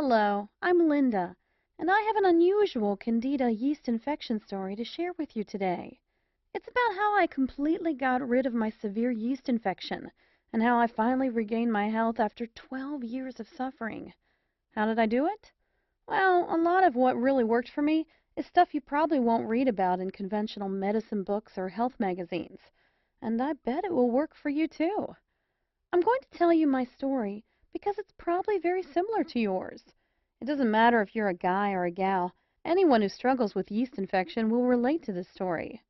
Hello, I'm Linda, and I have an unusual Candida yeast infection story to share with you today. It's about how I completely got rid of my severe yeast infection and how I finally regained my health after 12 years of suffering. How did I do it? Well, a lot of what really worked for me is stuff you probably won't read about in conventional medicine books or health magazines, and I bet it will work for you too. I'm going to tell you my story because it's probably very similar to yours. It doesn't matter if you're a guy or a gal, anyone who struggles with yeast infection will relate to this story.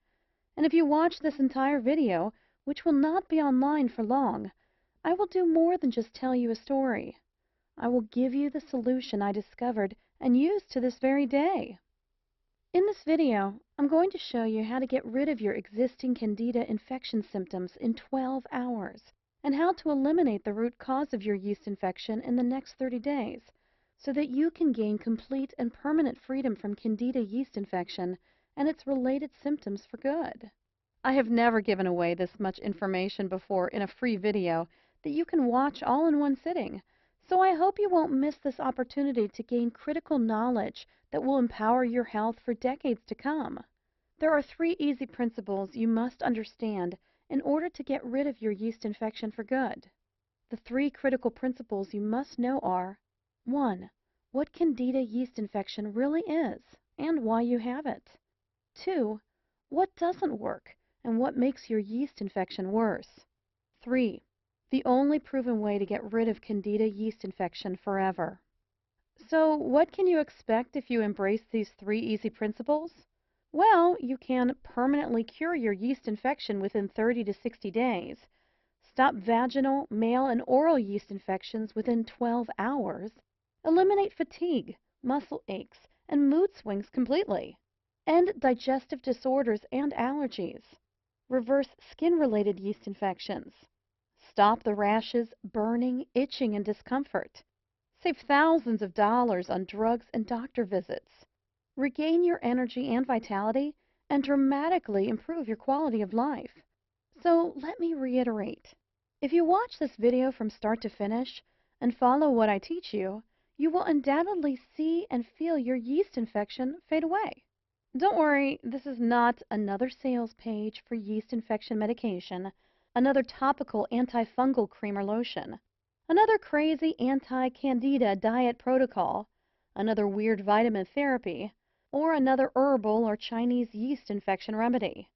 And if you watch this entire video, which will not be online for long, I will do more than just tell you a story. I will give you the solution I discovered and use to this very day. In this video, I'm going to show you how to get rid of your existing Candida infection symptoms in 12 hours and how to eliminate the root cause of your yeast infection in the next 30 days so that you can gain complete and permanent freedom from Candida yeast infection and its related symptoms for good. I have never given away this much information before in a free video that you can watch all in one sitting, so I hope you won't miss this opportunity to gain critical knowledge that will empower your health for decades to come. There are 3 easy principles you must understand in order to get rid of your yeast infection for good. The 3 critical principles you must know are: 1. What Candida yeast infection really is and why you have it. 2. What doesn't work and what makes your yeast infection worse. 3. The only proven way to get rid of Candida yeast infection forever. So, what can you expect if you embrace these 3 easy principles? Well, you can permanently cure your yeast infection within 30 to 60 days, stop vaginal, male, and oral yeast infections within 12 hours, eliminate fatigue, muscle aches, and mood swings completely, end digestive disorders and allergies, reverse skin-related yeast infections, stop the rashes, burning, itching, and discomfort, save thousands of dollars on drugs and doctor visits, regain your energy and vitality, and dramatically improve your quality of life. So let me reiterate. If you watch this video from start to finish and follow what I teach you, you will undoubtedly see and feel your yeast infection fade away. Don't worry, this is not another sales page for yeast infection medication, another topical antifungal cream or lotion, another crazy anti-candida diet protocol, another weird vitamin therapy, or another herbal or Chinese yeast infection remedy.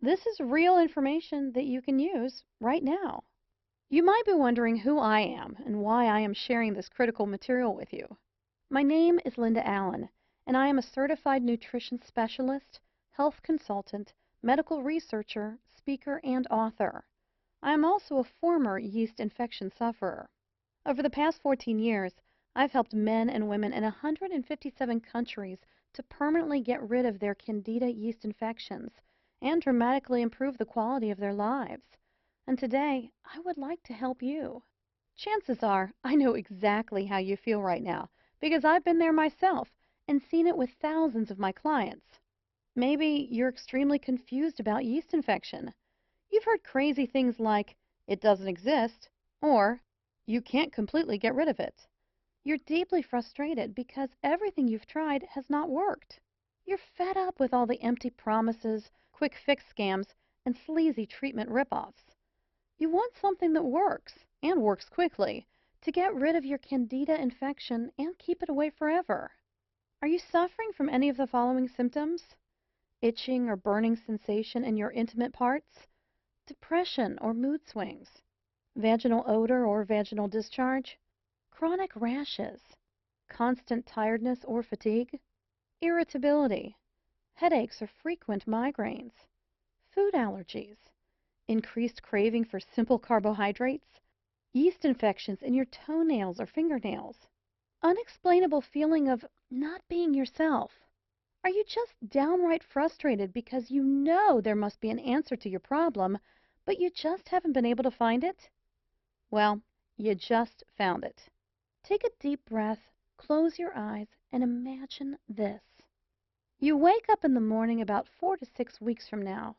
This is real information that you can use right now. You might be wondering who I am and why I am sharing this critical material with you. My name is Linda Allen, and I am a certified nutrition specialist, health consultant, medical researcher, speaker, and author. I am also a former yeast infection sufferer. Over the past 14 years, I've helped men and women in 157 countries to permanently get rid of their Candida yeast infections and dramatically improve the quality of their lives. And today, I would like to help you. Chances are I know exactly how you feel right now because I've been there myself and seen it with thousands of my clients. Maybe you're extremely confused about yeast infection. You've heard crazy things like, it doesn't exist, or you can't completely get rid of it. You're deeply frustrated because everything you've tried has not worked. You're fed up with all the empty promises, quick fix scams, and sleazy treatment ripoffs. You want something that works, and works quickly, to get rid of your Candida infection and keep it away forever. Are you suffering from any of the following symptoms? Itching or burning sensation in your intimate parts? Depression or mood swings? Vaginal odor or vaginal discharge? Chronic rashes? Constant tiredness or fatigue? Irritability? Headaches or frequent migraines? Food allergies? Increased craving for simple carbohydrates? Yeast infections in your toenails or fingernails? Unexplainable feeling of not being yourself? Are you just downright frustrated because you know there must be an answer to your problem, but you just haven't been able to find it? Well, you just found it. Take a deep breath, close your eyes, and imagine this. You wake up in the morning about 4 to 6 weeks from now.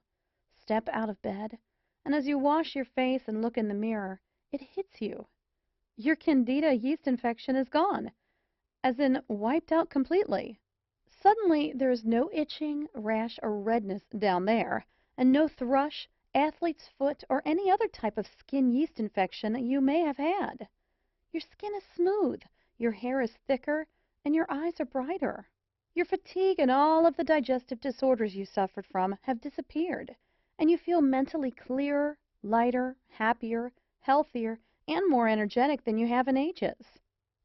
Step out of bed, and as you wash your face and look in the mirror, it hits you. Your Candida yeast infection is gone. as in wiped out completely. Suddenly, there is no itching, rash, or redness down there, and no thrush, athlete's foot, or any other type of skin yeast infection you may have had. Your skin is smooth, your hair is thicker, and your eyes are brighter. Your fatigue and all of the digestive disorders you suffered from have disappeared, and you feel mentally clearer, lighter, happier, healthier, and more energetic than you have in ages.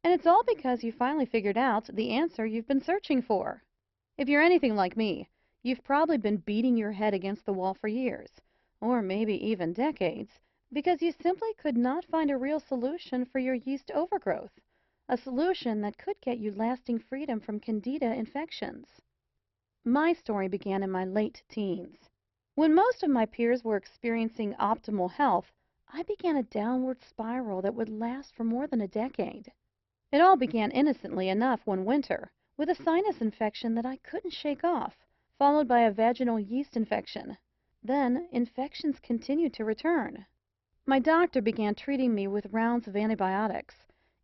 And it's all because you finally figured out the answer you've been searching for. If you're anything like me, you've probably been beating your head against the wall for years, or maybe even decades, because you simply could not find a real solution for your yeast overgrowth, a solution that could get you lasting freedom from Candida infections. My story began in my late teens. When most of my peers were experiencing optimal health, I began a downward spiral that would last for more than a decade. It all began innocently enough one winter, with a sinus infection that I couldn't shake off, followed by a vaginal yeast infection. Then, infections continued to return. My doctor began treating me with rounds of antibiotics,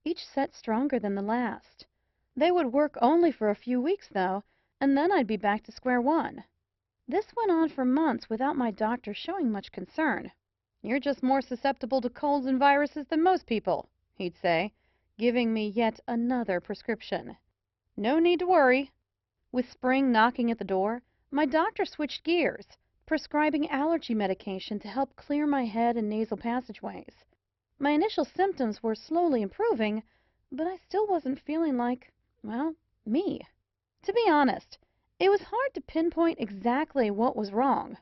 each set stronger than the last. They would work only for a few weeks, though, and then I'd be back to square one. This went on for months without my doctor showing much concern. "You're just more susceptible to colds and viruses than most people," he'd say, giving me yet another prescription. "No need to worry." With spring knocking at the door, my doctor switched gears, prescribing allergy medication to help clear my head and nasal passageways. My initial symptoms were slowly improving, but I still wasn't feeling like, well, me. To be honest, it was hard to pinpoint exactly what was wrong.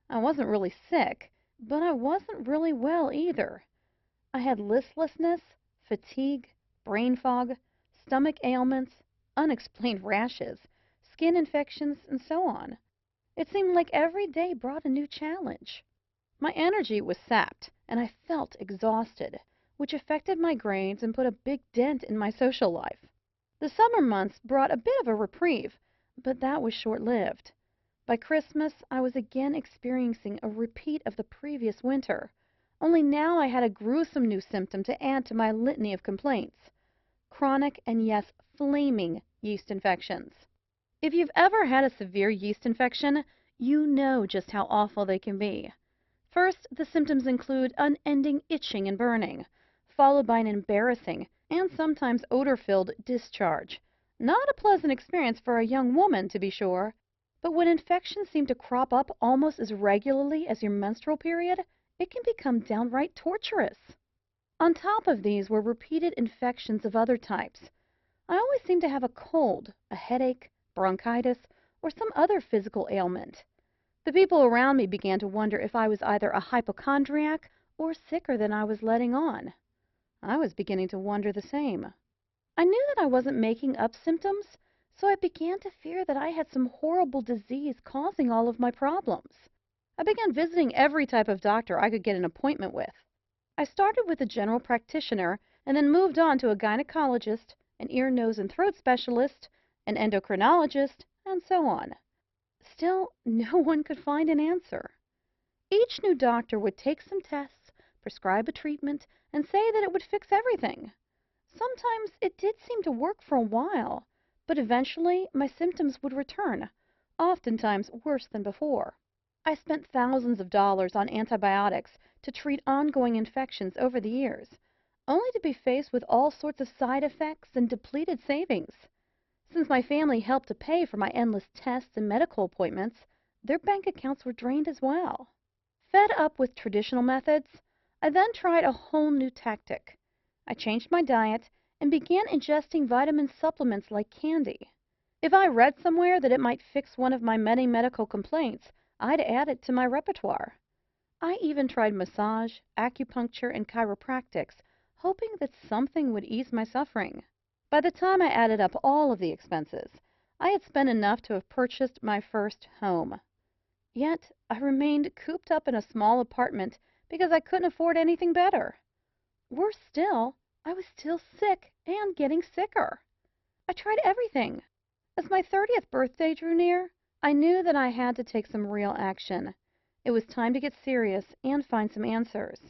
I wasn't really sick, but I wasn't really well either. I had listlessness, fatigue, brain fog, stomach ailments, unexplained rashes, skin infections, and so on. It seemed like every day brought a new challenge. My energy was sapped, and I felt exhausted, which affected my grades and put a big dent in my social life. The summer months brought a bit of a reprieve, but that was short-lived. By Christmas, I was again experiencing a repeat of the previous winter, only now I had a gruesome new symptom to add to my litany of complaints: chronic and, yes, flaming yeast infections. If you've ever had a severe yeast infection, you know just how awful they can be. First, the symptoms include unending itching and burning, followed by an embarrassing and sometimes odor-filled discharge. Not a pleasant experience for a young woman, to be sure, but when infections seem to crop up almost as regularly as your menstrual period, it can become downright torturous. On top of these were repeated infections of other types. I always seemed to have a cold, a headache, bronchitis, or some other physical ailment. The people around me began to wonder if I was either a hypochondriac or sicker than I was letting on. I was beginning to wonder the same. I knew that I wasn't making up symptoms, so I began to fear that I had some horrible disease causing all of my problems. I began visiting every type of doctor I could get an appointment with. I started with a general practitioner and then moved on to a gynecologist, an ear, nose, and throat specialist, an endocrinologist, and so on. Still, no one could find an answer. Each new doctor would take some tests, prescribe a treatment, and say that it would fix everything. Sometimes it did seem to work for a while, but eventually my symptoms would return, oftentimes worse than before. I spent thousands of dollars on antibiotics to treat ongoing infections over the years, only to be faced with all sorts of side effects and depleted savings. Since my family helped to pay for my endless tests and medical appointments, their bank accounts were drained as well. Fed up with traditional methods, I then tried a whole new tactic. I changed my diet and began ingesting vitamin supplements like candy. If I read somewhere that it might fix one of my many medical complaints, I'd add it to my repertoire. I even tried massage, acupuncture, and chiropractics, hoping that something would ease my suffering. By the time I added up all of the expenses, I had spent enough to have purchased my first home. Yet I remained cooped up in a small apartment because I couldn't afford anything better. Worse still, I was still sick and getting sicker. I tried everything. As my 30th birthday drew near, I knew that I had to take some real action. It was time to get serious and find some answers.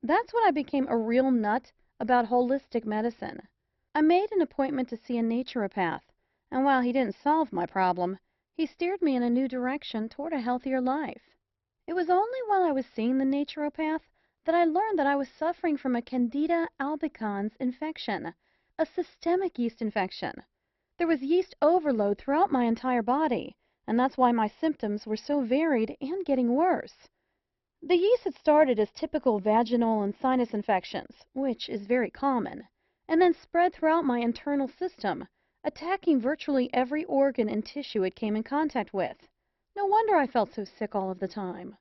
That's when I became a real nut about holistic medicine. I made an appointment to see a naturopath, and while he didn't solve my problem, he steered me in a new direction toward a healthier life. It was only while I was seeing the naturopath that I learned that I was suffering from a Candida albicans infection, a systemic yeast infection. There was yeast overload throughout my entire body, and that's why my symptoms were so varied and getting worse. The yeast had started as typical vaginal and sinus infections, which is very common, and then spread throughout my internal system, attacking virtually every organ and tissue it came in contact with. No wonder I felt so sick all of the time.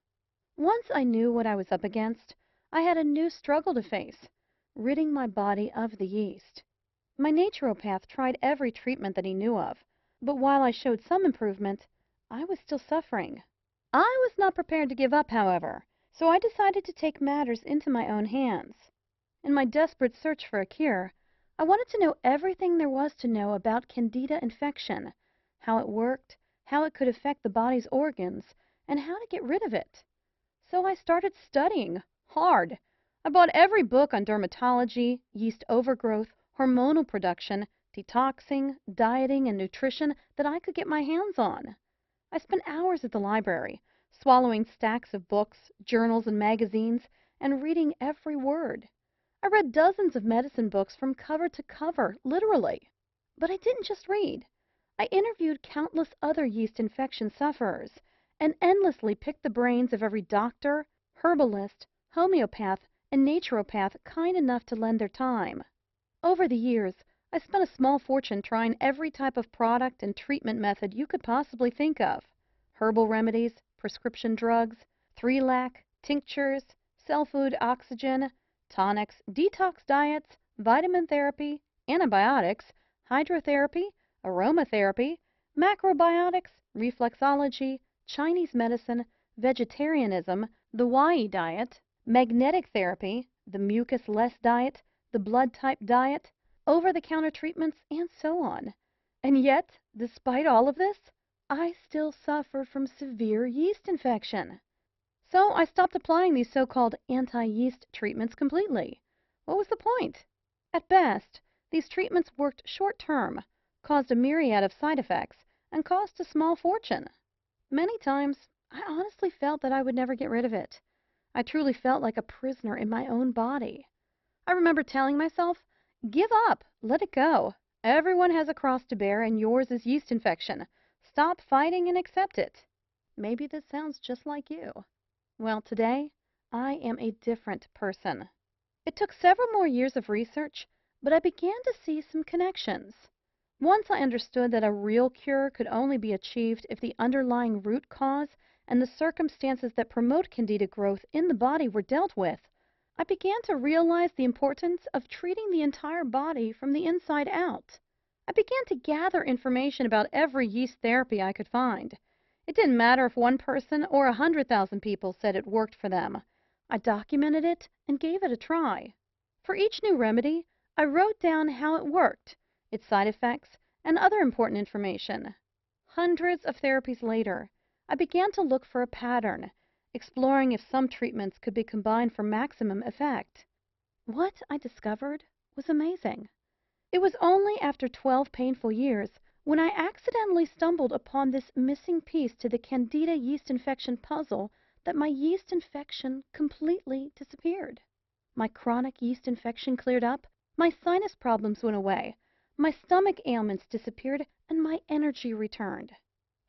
Once I knew what I was up against, I had a new struggle to face, ridding my body of the yeast. My naturopath tried every treatment that he knew of, but while I showed some improvement, I was still suffering. I was not prepared to give up, however, so I decided to take matters into my own hands. In my desperate search for a cure, I wanted to know everything there was to know about Candida infection, how it worked, how it could affect the body's organs, and how to get rid of it. So I started studying hard. I bought every book on dermatology, yeast overgrowth, hormonal production, detoxing, dieting, and nutrition that I could get my hands on. I spent hours at the library, swallowing stacks of books, journals, and magazines, and reading every word. I read dozens of medicine books from cover to cover, literally. But I didn't just read. I interviewed countless other yeast infection sufferers and endlessly picked the brains of every doctor, herbalist, homeopath, and naturopath kind enough to lend their time. Over the years, I spent a small fortune trying every type of product and treatment method you could possibly think of. Herbal remedies, prescription drugs, 3-lac, tinctures, cell food oxygen, tonics, detox diets, vitamin therapy, antibiotics, hydrotherapy, aromatherapy, macrobiotics, reflexology, Chinese medicine, vegetarianism, the Y diet, magnetic therapy, the mucus-less diet, the blood type diet, over-the-counter treatments, and so on. And yet, despite all of this, I still suffered from severe yeast infection. So I stopped applying these so-called anti-yeast treatments completely. What was the point? At best, these treatments worked short-term, caused a myriad of side effects, and cost a small fortune. Many times, I honestly felt that I would never get rid of it. I truly felt like a prisoner in my own body. I remember telling myself, give up, let it go. Everyone has a cross to bear, and yours is yeast infection. Stop fighting and accept it. Maybe this sounds just like you. Well, today, I am a different person. It took several more years of research, but I began to see some connections. Once I understood that a real cure could only be achieved if the underlying root cause and the circumstances that promote Candida growth in the body were dealt with, I began to realize the importance of treating the entire body from the inside out. I began to gather information about every yeast therapy I could find. It didn't matter if one person or 100,000 people said it worked for them. I documented it and gave it a try. For each new remedy, I wrote down how it worked, its side effects, and other important information. Hundreds of therapies later, I began to look for a pattern, exploring if some treatments could be combined for maximum effect. What I discovered was amazing. It was only after 12 painful years when I accidentally stumbled upon this missing piece to the Candida yeast infection puzzle that my yeast infection completely disappeared. My chronic yeast infection cleared up, my sinus problems went away, my stomach ailments disappeared, and my energy returned.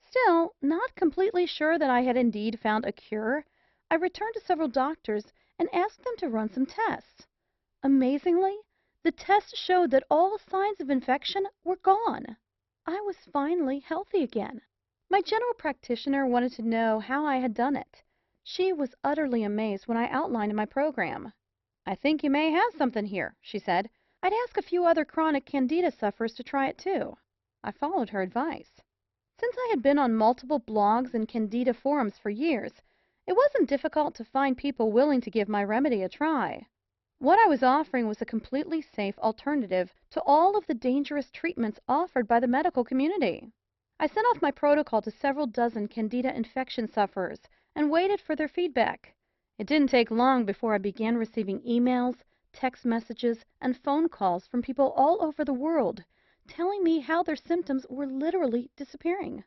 Still, not completely sure that I had indeed found a cure, I returned to several doctors and asked them to run some tests. Amazingly, the tests showed that all signs of infection were gone. I was finally healthy again. My general practitioner wanted to know how I had done it. She was utterly amazed when I outlined my program. "I think you may have something here," she said. "I'd ask a few other chronic Candida sufferers to try it too." I followed her advice. Since I had been on multiple blogs and Candida forums for years, it wasn't difficult to find people willing to give my remedy a try. What I was offering was a completely safe alternative to all of the dangerous treatments offered by the medical community. I sent off my protocol to several dozen Candida infection sufferers and waited for their feedback. It didn't take long before I began receiving emails, text messages, and phone calls from people all over the world telling me how their symptoms were literally disappearing.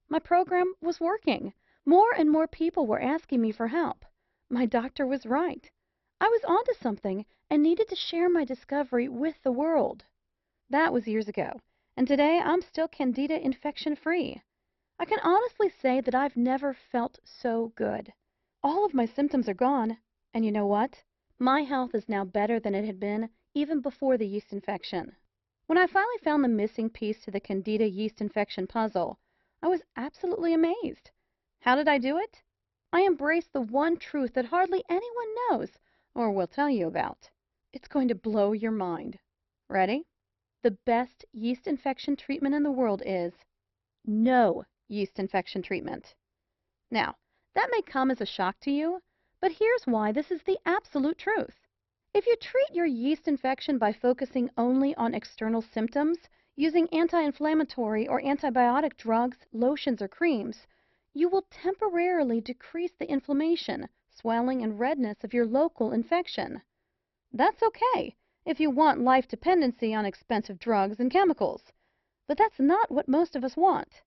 My program was working. More and more people were asking me for help. My doctor was right. I was onto something and needed to share my discovery with the world. That was years ago, and today I'm still Candida infection-free. I can honestly say that I've never felt so good. All of my symptoms are gone, and you know what? My health is now better than it had been even before the yeast infection. When I finally found the missing piece to the Candida yeast infection puzzle, I was absolutely amazed. How did I do it? I embraced the one truth that hardly anyone knows or will tell you about. It's going to blow your mind. Ready? The best yeast infection treatment in the world is no yeast infection treatment. Now, that may come as a shock to you, but here's why this is the absolute truth. If you treat your yeast infection by focusing only on external symptoms, using anti-inflammatory or antibiotic drugs, lotions, or creams, you will temporarily decrease the inflammation, swelling, and redness of your local infection. That's okay if you want life dependency on expensive drugs and chemicals, but that's not what most of us want.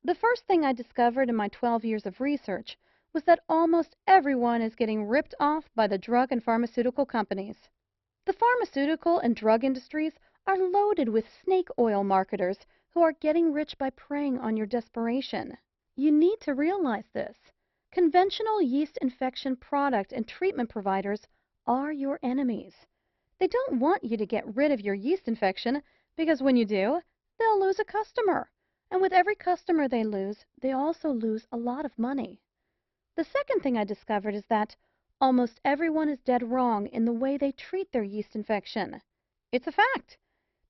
The first thing I discovered in my 12 years of research was that almost everyone is getting ripped off by the drug and pharmaceutical companies. The pharmaceutical and drug industries are loaded with snake oil marketers who are getting rich by preying on your desperation. You need to realize this. Conventional yeast infection product and treatment providers are your enemies. They don't want you to get rid of your yeast infection because when you do, they'll lose a customer. And with every customer they lose, they also lose a lot of money. The second thing I discovered is that almost everyone is dead wrong in the way they treat their yeast infection. It's a fact.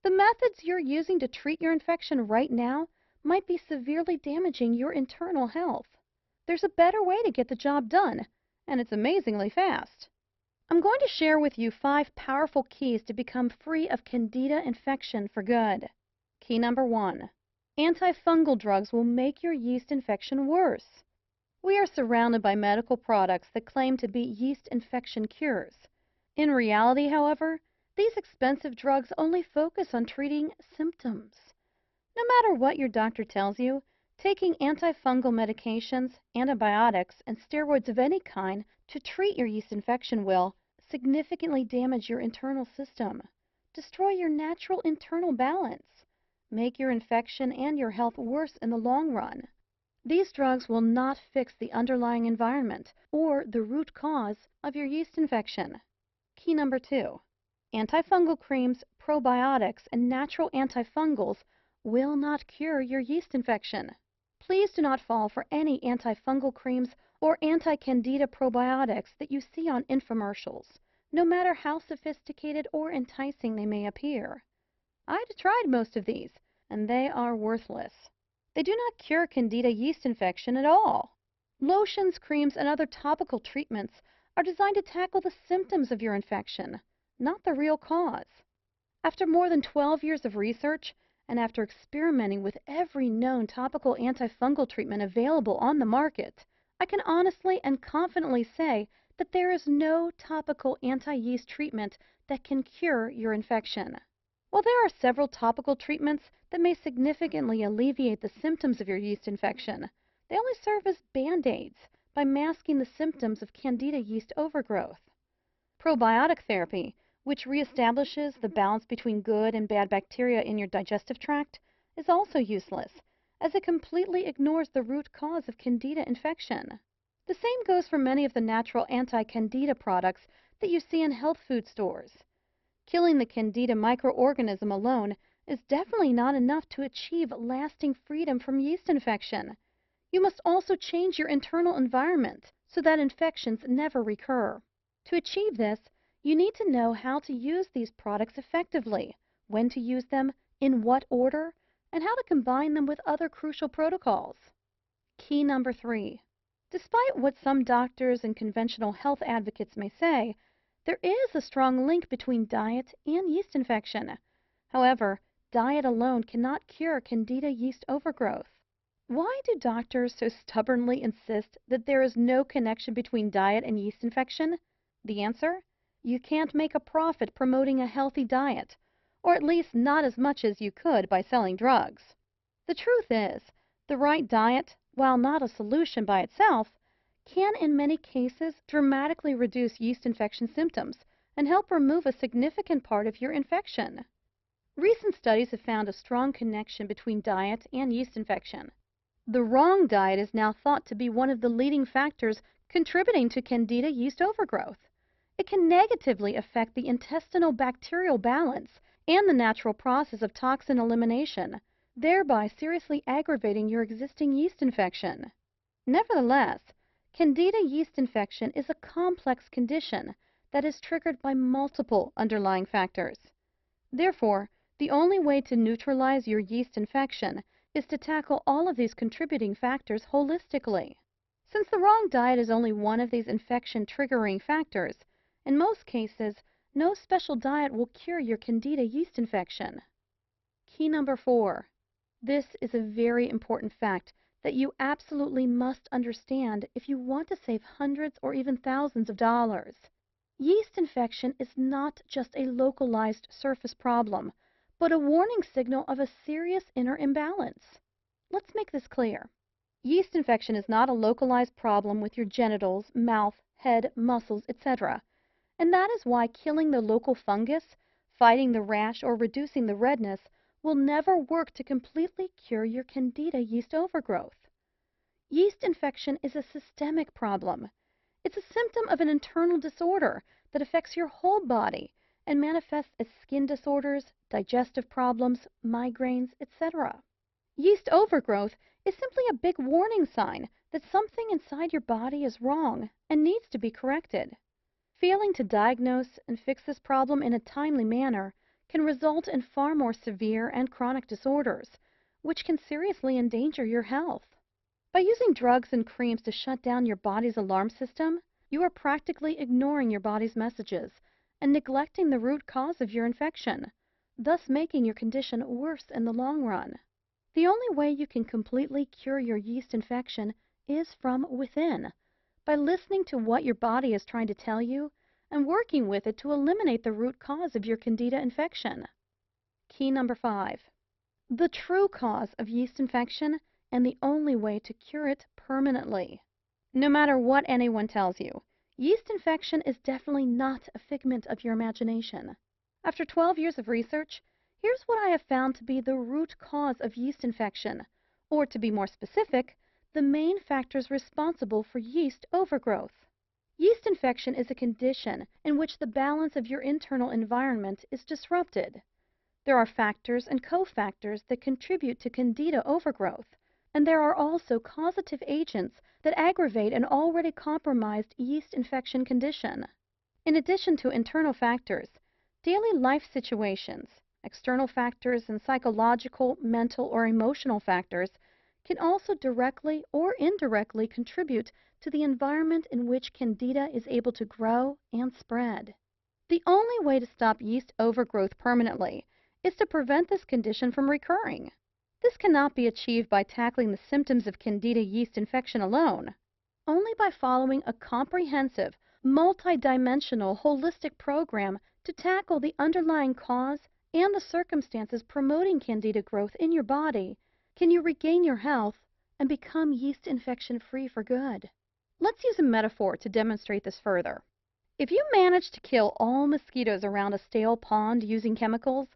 The methods you're using to treat your infection right now might be severely damaging your internal health. There's a better way to get the job done, and it's amazingly fast. I'm going to share with you 5 powerful keys to become free of Candida infection for good. Key number 1. Antifungal drugs will make your yeast infection worse. We are surrounded by medical products that claim to be yeast infection cures. In reality, however, these expensive drugs only focus on treating symptoms. No matter what your doctor tells you, taking antifungal medications, antibiotics, and steroids of any kind to treat your yeast infection will significantly damage your internal system, destroy your natural internal balance, make your infection and your health worse in the long run. These drugs will not fix the underlying environment or the root cause of your yeast infection. Key number 2. Antifungal creams, probiotics, and natural antifungals will not cure your yeast infection. Please do not fall for any antifungal creams or anti-candida probiotics that you see on infomercials, no matter how sophisticated or enticing they may appear. I've tried most of these, and they are worthless. They do not cure Candida yeast infection at all. Lotions, creams, and other topical treatments are designed to tackle the symptoms of your infection, not the real cause. After more than 12 years of research, and after experimenting with every known topical antifungal treatment available on the market, I can honestly and confidently say that there is no topical anti-yeast treatment that can cure your infection. While there are several topical treatments that may significantly alleviate the symptoms of your yeast infection, they only serve as band-aids by masking the symptoms of Candida yeast overgrowth. Probiotic therapy, which reestablishes the balance between good and bad bacteria in your digestive tract, is also useless, as it completely ignores the root cause of Candida infection. The same goes for many of the natural anti-Candida products that you see in health food stores. Killing the Candida microorganism alone is definitely not enough to achieve lasting freedom from yeast infection. You must also change your internal environment so that infections never recur. To achieve this, you need to know how to use these products effectively, when to use them, in what order, and how to combine them with other crucial protocols. Key number 3. Despite what some doctors and conventional health advocates may say, there is a strong link between diet and yeast infection. However, diet alone cannot cure Candida yeast overgrowth. Why do doctors so stubbornly insist that there is no connection between diet and yeast infection? The answer? You can't make a profit promoting a healthy diet, or at least not as much as you could by selling drugs. The truth is, the right diet, while not a solution by itself, can in many cases dramatically reduce yeast infection symptoms and help remove a significant part of your infection. Recent studies have found a strong connection between diet and yeast infection. The wrong diet is now thought to be one of the leading factors contributing to Candida yeast overgrowth. It can negatively affect the intestinal bacterial balance and the natural process of toxin elimination, thereby seriously aggravating your existing yeast infection. Nevertheless, Candida yeast infection is a complex condition that is triggered by multiple underlying factors. Therefore, the only way to neutralize your yeast infection is to tackle all of these contributing factors holistically. Since the wrong diet is only one of these infection triggering factors, in most cases, no special diet will cure your Candida yeast infection. Key number 4. This is a very important fact that you absolutely must understand if you want to save hundreds or even thousands of dollars. Yeast infection is not just a localized surface problem, but a warning signal of a serious inner imbalance. Let's make this clear. Yeast infection is not a localized problem with your genitals, mouth, head, muscles, etc. And that is why killing the local fungus, fighting the rash, or reducing the redness will never work to completely cure your Candida yeast overgrowth. Yeast infection is a systemic problem. It's a symptom of an internal disorder that affects your whole body and manifests as skin disorders, digestive problems, migraines, etc. Yeast overgrowth is simply a big warning sign that something inside your body is wrong and needs to be corrected. Failing to diagnose and fix this problem in a timely manner can result in far more severe and chronic disorders, which can seriously endanger your health. By using drugs and creams to shut down your body's alarm system, you are practically ignoring your body's messages and neglecting the root cause of your infection, thus making your condition worse in the long run. The only way you can completely cure your yeast infection is from within, by listening to what your body is trying to tell you and working with it to eliminate the root cause of your Candida infection. Key number 5. The true cause of yeast infection and the only way to cure it permanently. No matter what anyone tells you, yeast infection is definitely not a figment of your imagination. After 12 years of research, here's what I have found to be the root cause of yeast infection, or to be more specific, the main factors responsible for yeast overgrowth. Yeast infection is a condition in which the balance of your internal environment is disrupted. There are factors and cofactors that contribute to Candida overgrowth, and there are also causative agents that aggravate an already compromised yeast infection condition. In addition to internal factors, daily life situations, external factors, and psychological, mental, or emotional factors can also directly or indirectly contribute to the environment in which Candida is able to grow and spread. The only way to stop yeast overgrowth permanently is to prevent this condition from recurring. This cannot be achieved by tackling the symptoms of Candida yeast infection alone. Only by following a comprehensive, multidimensional, holistic program to tackle the underlying cause and the circumstances promoting Candida growth in your body can you regain your health and become yeast infection free for good. Let's use a metaphor to demonstrate this further. If you manage to kill all mosquitoes around a stale pond using chemicals,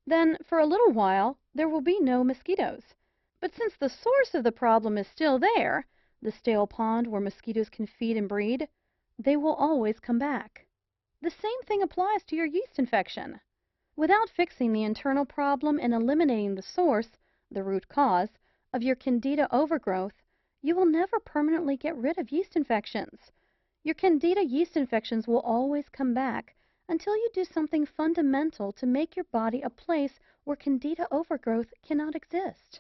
then for a little while there will be no mosquitoes. But since the source of the problem is still there, the stale pond where mosquitoes can feed and breed, they will always come back. The same thing applies to your yeast infection. Without fixing the internal problem and eliminating the source, the root cause, of your Candida overgrowth, you will never permanently get rid of yeast infections. Your Candida yeast infections will always come back until you do something fundamental to make your body a place where Candida overgrowth cannot exist.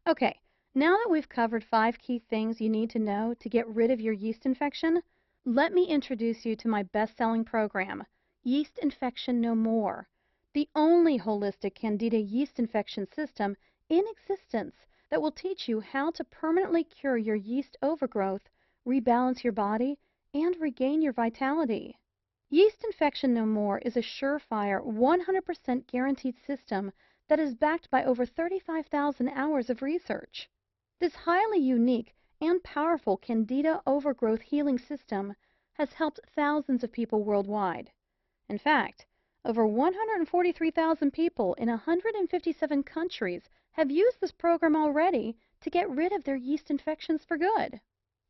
Okay, now that we've covered 5 key things you need to know to get rid of your yeast infection, let me introduce you to my best-selling program, Yeast Infection No More, the only holistic Candida yeast infection system in existence that will teach you how to permanently cure your yeast overgrowth, rebalance your body, and regain your vitality. Yeast Infection No More is a surefire, 100% guaranteed system that is backed by over 35,000 hours of research. This highly unique and powerful Candida overgrowth healing system has helped thousands of people worldwide. In fact, over 143,000 people in 157 countries have used this program already to get rid of their yeast infections for good.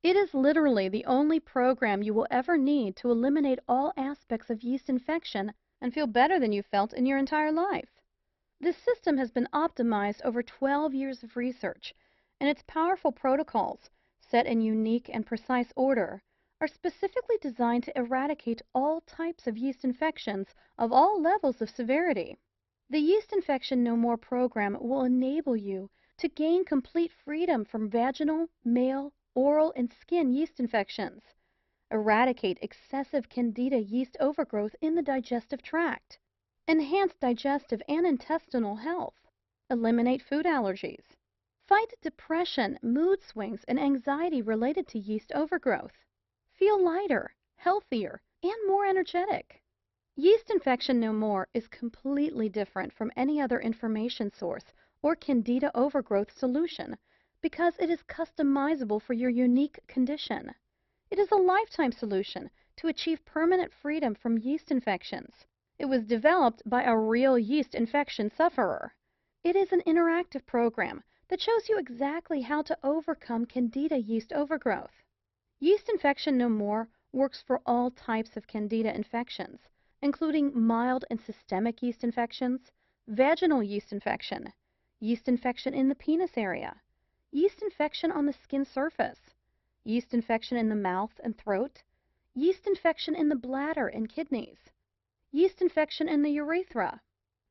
It is literally the only program you will ever need to eliminate all aspects of yeast infection and feel better than you felt in your entire life. This system has been optimized over 12 years of research, and its powerful protocols, set in unique and precise order, are specifically designed to eradicate all types of yeast infections of all levels of severity. The Yeast Infection No More program will enable you to gain complete freedom from vaginal, male, oral, and skin yeast infections, eradicate excessive Candida yeast overgrowth in the digestive tract, enhance digestive and intestinal health, eliminate food allergies, fight depression, mood swings, and anxiety related to yeast overgrowth, feel lighter, healthier, and more energetic. Yeast Infection No More is completely different from any other information source or Candida overgrowth solution because it is customizable for your unique condition. It is a lifetime solution to achieve permanent freedom from yeast infections. It was developed by a real yeast infection sufferer. It is an interactive program that shows you exactly how to overcome Candida yeast overgrowth. Yeast Infection No More works for all types of Candida infections, including mild and systemic yeast infections, vaginal yeast infection in the penis area, yeast infection on the skin surface, yeast infection in the mouth and throat, yeast infection in the bladder and kidneys, yeast infection in the urethra,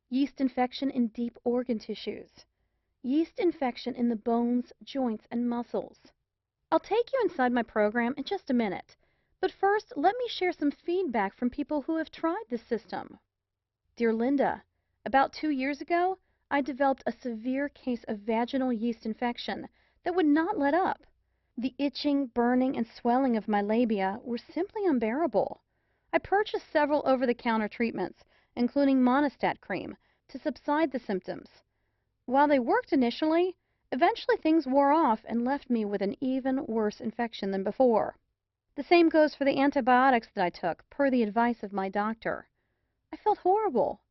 yeast infection in deep organ tissues, yeast infection in the bones, joints, and muscles. I'll take you inside my program in just a minute, but first let me share some feedback from people who have tried this system. Dear Linda, about 2 years ago, I developed a severe case of vaginal yeast infection that would not let up. The itching, burning, and swelling of my labia were simply unbearable. I purchased several over-the-counter treatments, including Monistat cream, to subside the symptoms. While they worked initially, eventually things wore off and left me with an even worse infection than before. The same goes for the antibiotics that I took, per the advice of my doctor. I felt horrible.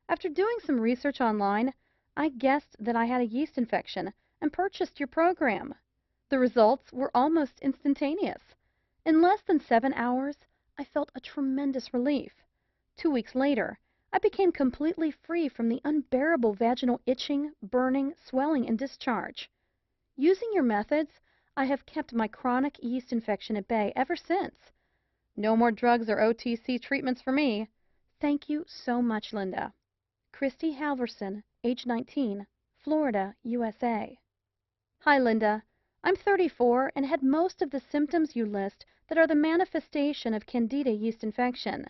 After doing some research online, I guessed that I had a yeast infection and purchased your program. The results were almost instantaneous. In less than 7 hours, I felt a tremendous relief. 2 weeks later, I became completely free from the unbearable vaginal itching, burning, swelling, and discharge. Using your methods, I have kept my chronic yeast infection at bay ever since. No more drugs or OTC treatments for me. Thank you so much, Linda. Christy Halverson, age 19, Florida, USA. Hi, Linda. I'm 34 and had most of the symptoms you list that are the manifestation of Candida yeast infection.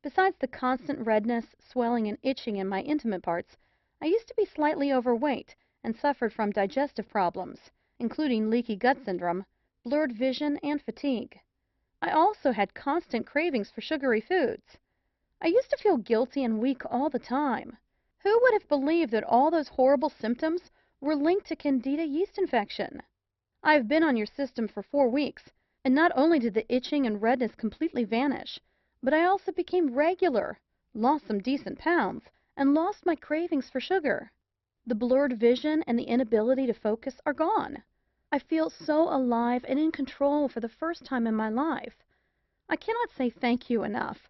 Besides the constant redness, swelling, and itching in my intimate parts, I used to be slightly overweight and suffered from digestive problems, including leaky gut syndrome, blurred vision, and fatigue. I also had constant cravings for sugary foods. I used to feel guilty and weak all the time. Who would have believed that all those horrible symptoms were linked to Candida yeast infection? I've been on your system for 4 weeks, and not only did the itching and redness completely vanish, but I also became regular, lost some decent pounds, and lost my cravings for sugar. The blurred vision and the inability to focus are gone. I feel so alive and in control for the first time in my life. I cannot say thank you enough.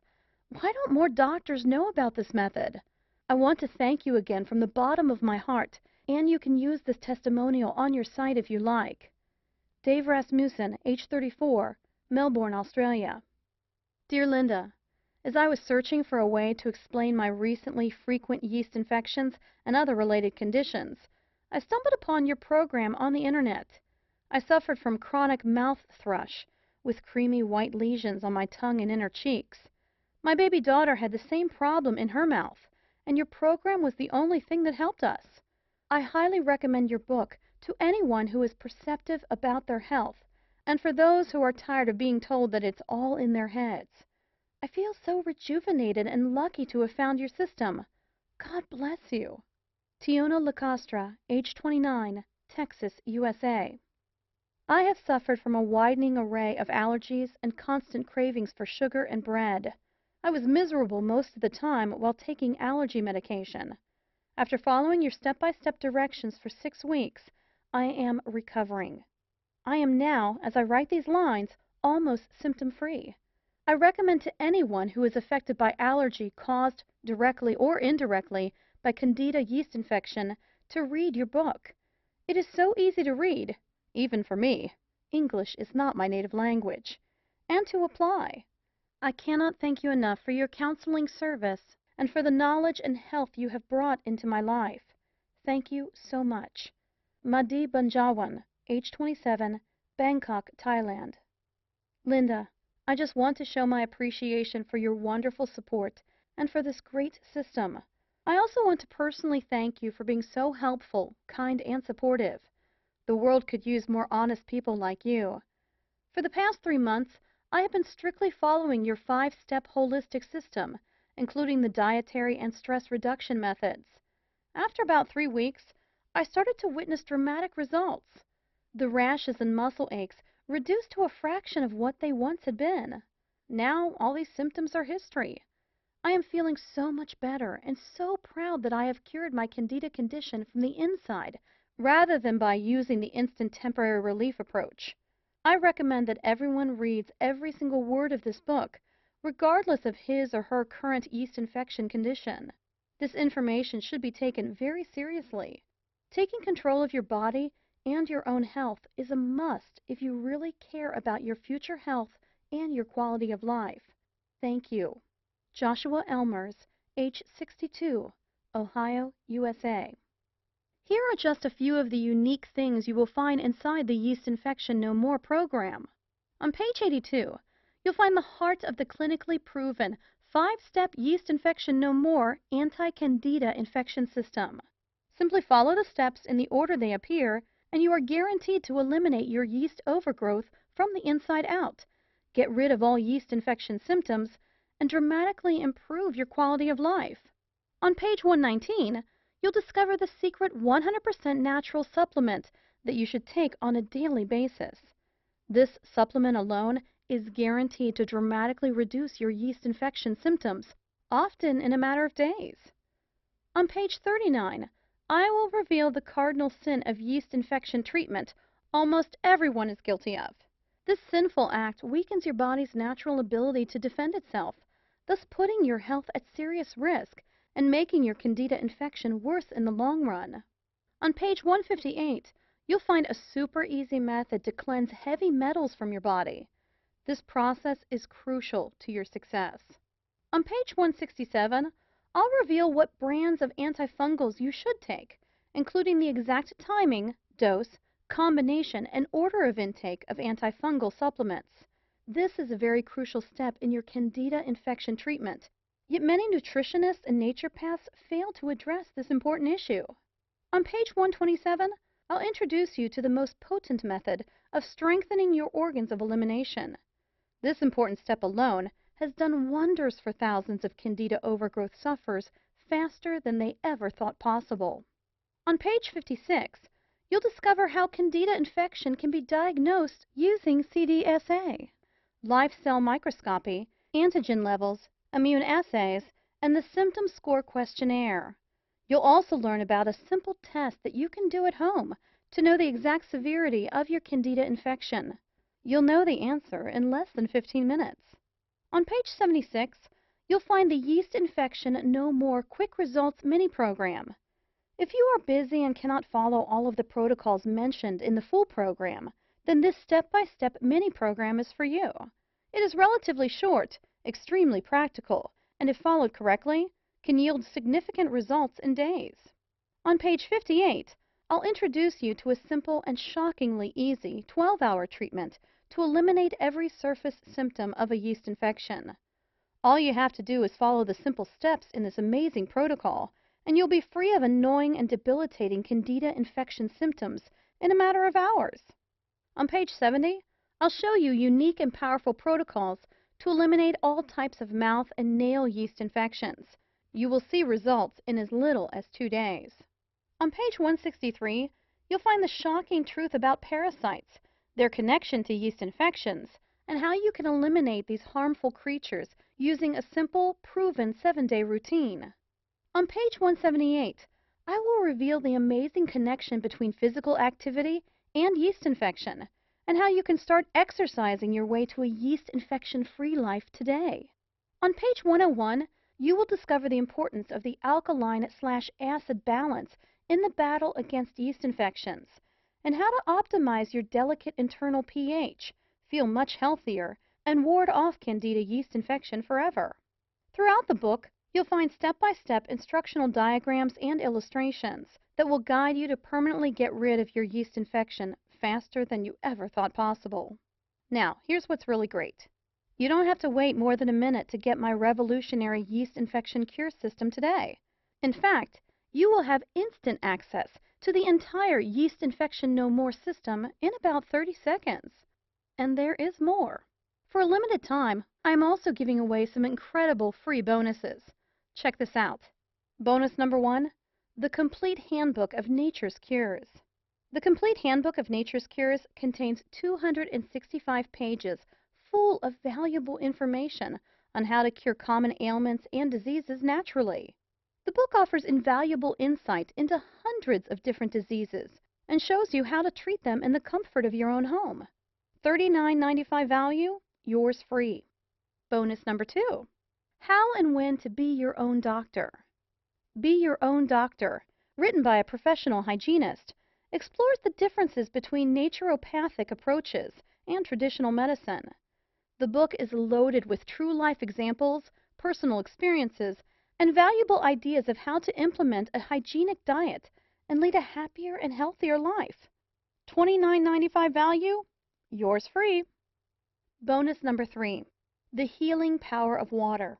Why don't more doctors know about this method? I want to thank you again from the bottom of my heart, and you can use this testimonial on your site if you like. Dave Rasmussen, age 34, Melbourne, Australia. Dear Linda, as I was searching for a way to explain my recently frequent yeast infections and other related conditions, I stumbled upon your program on the internet. I suffered from chronic mouth thrush, with creamy white lesions on my tongue and inner cheeks. My baby daughter had the same problem in her mouth, and your program was the only thing that helped us. I highly recommend your book to anyone who is perceptive about their health, and for those who are tired of being told that it's all in their heads. I feel so rejuvenated and lucky to have found your system. God bless you. Tiona Lacastra, age 29, Texas, USA. I have suffered from a widening array of allergies and constant cravings for sugar and bread. I was miserable most of the time while taking allergy medication. After following your step-by-step directions for 6 weeks, I am recovering. I am now, as I write these lines, almost symptom-free. I recommend to anyone who is affected by allergy caused, directly or indirectly, by Candida yeast infection to read your book. It is so easy to read, even for me. English is not my native language. And to apply. I cannot thank you enough for your counseling service and for the knowledge and health you have brought into my life. Thank you so much. Madi Banjawan, age 27, Bangkok, Thailand. Linda, I just want to show my appreciation for your wonderful support and for this great system. I also want to personally thank you for being so helpful, kind, and supportive. The world could use more honest people like you. For the past 3 months, I have been strictly following your 5-step holistic system, including the dietary and stress reduction methods. After about 3 weeks, I started to witness dramatic results. The rashes and muscle aches reduced to a fraction of what they once had been. Now, all these symptoms are history. I am feeling so much better and so proud that I have cured my Candida condition from the inside, rather than by using the instant temporary relief approach. I recommend that everyone reads every single word of this book, regardless of his or her current yeast infection condition. This information should be taken very seriously. Taking control of your body and your own health is a must if you really care about your future health and your quality of life. Thank you. Joshua Elmers, age 62, Ohio, USA. Here are just a few of the unique things you will find inside the Yeast Infection No More program. On page 82, you'll find the heart of the clinically proven 5-step Yeast Infection No More anti-Candida infection system. Simply follow the steps in the order they appear, and you are guaranteed to eliminate your yeast overgrowth from the inside out, get rid of all yeast infection symptoms, and dramatically improve your quality of life. On page 119, you'll discover the secret 100% natural supplement that you should take on a daily basis. This supplement alone is guaranteed to dramatically reduce your yeast infection symptoms, often in a matter of days. On page 39, I will reveal the cardinal sin of yeast infection treatment almost everyone is guilty of. This sinful act weakens your body's natural ability to defend itself, thus putting your health at serious risk and making your Candida infection worse in the long run. On page 158, you'll find a super easy method to cleanse heavy metals from your body. This process is crucial to your success. On page 167, I'll reveal what brands of antifungals you should take, including the exact timing, dose, combination, and order of intake of antifungal supplements. This is a very crucial step in your Candida infection treatment, yet many nutritionists and naturopaths fail to address this important issue. On page 127, I'll introduce you to the most potent method of strengthening your organs of elimination. This important step alone has done wonders for thousands of Candida overgrowth sufferers faster than they ever thought possible. On page 56, you'll discover how Candida infection can be diagnosed using CDSA, live cell microscopy, antigen levels, immune assays, and the symptom score questionnaire. You'll also learn about a simple test that you can do at home to know the exact severity of your Candida infection. You'll know the answer in less than 15 minutes. On page 76, you'll find the Yeast Infection No More Quick Results mini program. If you are busy and cannot follow all of the protocols mentioned in the full program, then this step-by-step mini program is for you. It is relatively short, extremely practical, and if followed correctly, can yield significant results in days. On page 58, I'll introduce you to a simple and shockingly easy 12-hour treatment to eliminate every surface symptom of a yeast infection. All you have to do is follow the simple steps in this amazing protocol, and you'll be free of annoying and debilitating Candida infection symptoms in a matter of hours. On page 70, I'll show you unique and powerful protocols to eliminate all types of mouth and nail yeast infections. You will see results in as little as 2 days. On page 163, you'll find the shocking truth about parasites, their connection to yeast infections, and how you can eliminate these harmful creatures using a simple, proven 7-day routine. On page 178, I will reveal the amazing connection between physical activity and yeast infection, and how you can start exercising your way to a yeast infection-free life today. On page 101, you will discover the importance of the alkaline/acid balance in the battle against yeast infections, and how to optimize your delicate internal pH, feel much healthier, and ward off Candida yeast infection forever. Throughout the book, you'll find step-by-step instructional diagrams and illustrations that will guide you to permanently get rid of your yeast infection faster than you ever thought possible. Now, here's what's really great. You don't have to wait more than a minute to get my revolutionary yeast infection cure system today. In fact, you will have instant access to the entire Yeast Infection No More system in about 30 seconds. And there is more. For a limited time, I'm also giving away some incredible free bonuses. Check this out. Bonus number 1, the Complete Handbook of Nature's Cures. The Complete Handbook of Nature's Cures contains 265 pages full of valuable information on how to cure common ailments and diseases naturally. The book offers invaluable insight into hundreds of different diseases and shows you how to treat them in the comfort of your own home. $39.95 value, yours free. Bonus number 2, How and When to Be Your Own Doctor. Be Your Own Doctor, written by a professional hygienist, explores the differences between naturopathic approaches and traditional medicine. The book is loaded with true-life examples, personal experiences, and valuable ideas of how to implement a hygienic diet and lead a happier and healthier life. $29.95 value, yours free. Bonus number 3, The Healing Power of Water.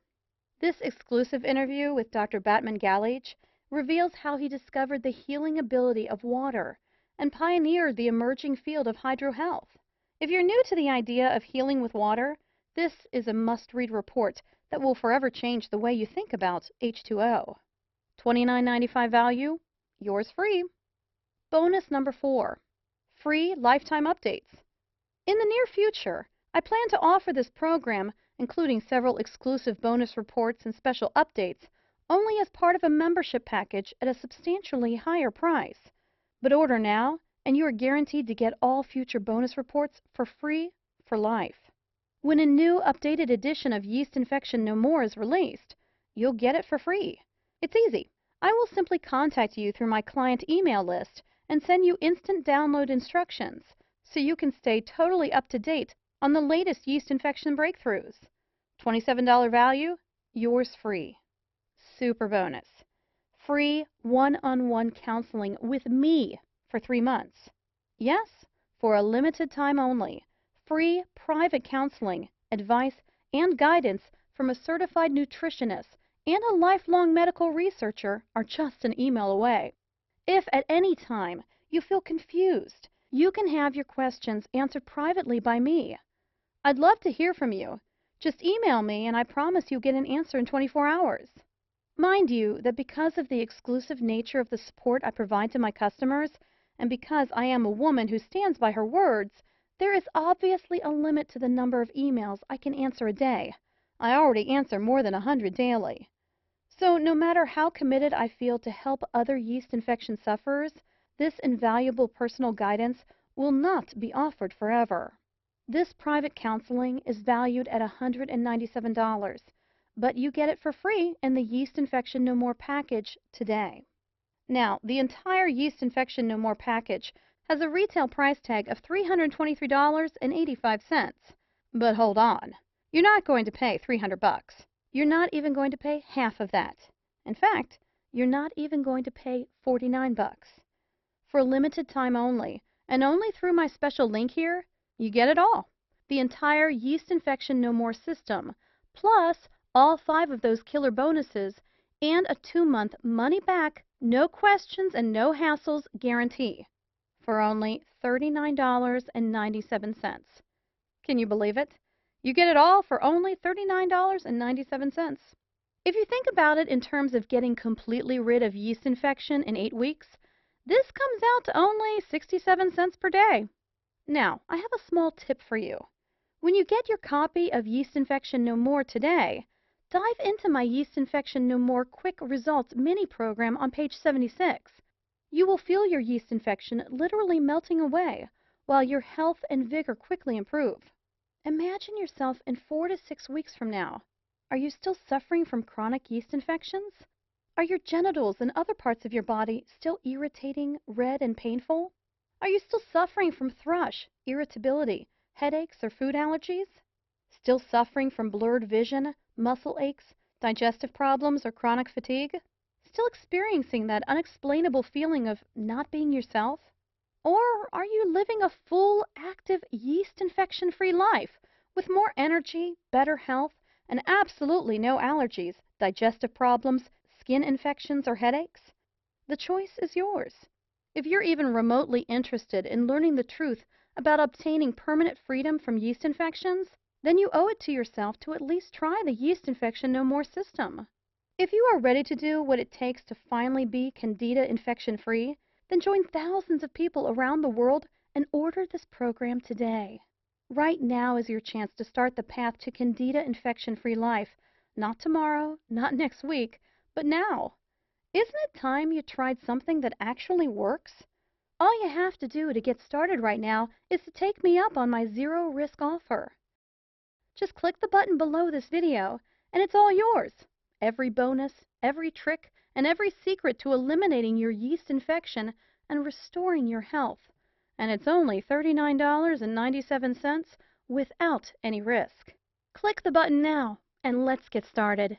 This exclusive interview with Dr. Batman Galich reveals how he discovered the healing ability of water and pioneered the emerging field of hydrohealth. If you're new to the idea of healing with water, this is a must-read report that will forever change the way you think about H2O. $29.95 value, yours free. Bonus number 4, Free Lifetime Updates. In the near future, I plan to offer this program, including several exclusive bonus reports and special updates, only as part of a membership package at a substantially higher price. But order now, and you are guaranteed to get all future bonus reports for free for life. When a new updated edition of Yeast Infection No More is released, you'll get it for free. It's easy. I will simply contact you through my client email list and send you instant download instructions so you can stay totally up to date on the latest yeast infection breakthroughs. $27 value, yours free. Super bonus. Free one-on-one counseling with me for 3 months. Yes, for a limited time only. Free private counseling, advice, and guidance from a certified nutritionist and a lifelong medical researcher are just an email away. If at any time you feel confused, you can have your questions answered privately by me. I'd love to hear from you. Just email me and I promise you'll get an answer in 24 hours. Mind you that because of the exclusive nature of the support I provide to my customers, and because I am a woman who stands by her words, there is obviously a limit to the number of emails I can answer a day. I already answer more than 100 daily. So no matter how committed I feel to help other yeast infection sufferers, this invaluable personal guidance will not be offered forever. This private counseling is valued at $197, but you get it for free in the Yeast Infection No More package today. Now, the entire Yeast Infection No More package has a retail price tag of $323.85. But hold on. You're not going to pay $300. You're not even going to pay half of that. In fact, you're not even going to pay $49. For a limited time only, and only through my special link here, you get it all. The entire Yeast Infection No More system, plus all 5 of those killer bonuses, and a 2-month money-back, no questions and no hassles guarantee for only $39.97. Can you believe it? You get it all for only $39.97. If you think about it in terms of getting completely rid of yeast infection in 8 weeks, this comes out to only 67 cents per day. Now, I have a small tip for you. When you get your copy of Yeast Infection No More today, dive into my Yeast Infection No More Quick Results mini program on page 76. You will feel your yeast infection literally melting away, while your health and vigor quickly improve. Imagine yourself in 4 to 6 weeks from now. Are you still suffering from chronic yeast infections? Are your genitals and other parts of your body still irritating, red, and painful? Are you still suffering from thrush, irritability, headaches, or food allergies? Still suffering from blurred vision, muscle aches, digestive problems, or chronic fatigue? Still experiencing that unexplainable feeling of not being yourself? Or are you living a full, active, yeast infection-free life with more energy, better health, and absolutely no allergies, digestive problems, skin infections, or headaches? The choice is yours. If you're even remotely interested in learning the truth about obtaining permanent freedom from yeast infections, then you owe it to yourself to at least try the Yeast Infection No More system. If you are ready to do what it takes to finally be Candida infection-free, then join thousands of people around the world and order this program today. Right now is your chance to start the path to Candida infection-free life. Not tomorrow, not next week, but now. Isn't it time you tried something that actually works? All you have to do to get started right now is to take me up on my zero-risk offer. Just click the button below this video, and it's all yours. Every bonus, every trick, and every secret to eliminating your yeast infection and restoring your health. And it's only $39.97 without any risk. Click the button now, and let's get started.